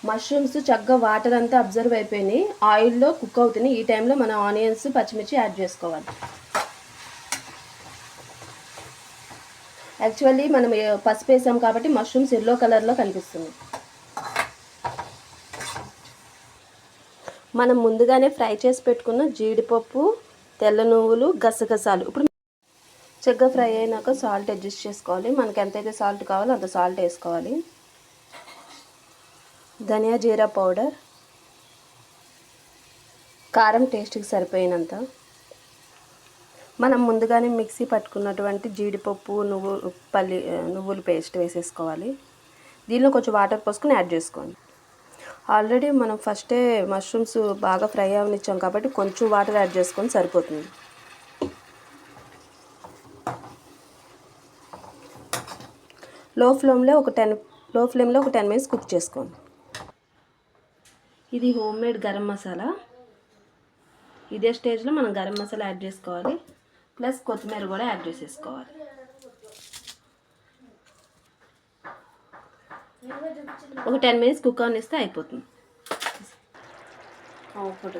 Mushrooms చక్కగా water అంతా observe అయిపోయినాయి, ఆయిల్లో కుక్ అవుతున్నాయి. ఈ టైంలో మనం ఆనియన్స్ పచ్చిమిర్చి యాడ్ చేసుకోవాలి. యాక్చువల్లీ మనం పసుపు వేసాం కాబట్టి మష్రూమ్స్ ఎల్లో కలర్లో కనిపిస్తుంది. మనం ముందుగానే ఫ్రై చేసి పెట్టుకున్న జీడిపప్పు, తెల్ల నువ్వులు, గసగసాలు ఇప్పుడు చక్కగా ఫ్రై అయినాక సాల్ట్ అడ్జస్ట్ చేసుకోవాలి. మనకి ఎంతైతే సాల్ట్ కావాలో అంత సాల్ట్ వేసుకోవాలి. ధనియా జీరా పౌడర్, కారం టేస్ట్కి సరిపోయినంత, మనం ముందుగానే మిక్సీ పట్టుకున్నటువంటి జీడిపప్పు, నువ్వులు పేస్ట్ వేసేసుకోవాలి. దీనిలో కొంచెం వాటర్ పోసుకొని యాడ్ చేసుకోండి. ఆల్రెడీ మనం ఫస్టే మష్రూమ్స్ బాగా ఫ్రై అవనిచ్చాం కాబట్టి కొంచెం వాటర్ యాడ్ చేసుకొని సరిపోతుంది. లో ఫ్లేమ్లో ఒక 10 మినిట్స్ కుక్ చేసుకోండి. ఇది హోమ్ మేడ్ గరం మసాలా. ఇదే స్టేజ్లో మనం గరం మసాలా యాడ్ చేసుకోవాలి, ప్లస్ కొత్తిమీర కూడా యాడ్ చేసేసుకోవాలి. ఒక 10 మినిట్స్ కుక్ అవనిస్తే అయిపోతుంది. ఫోటో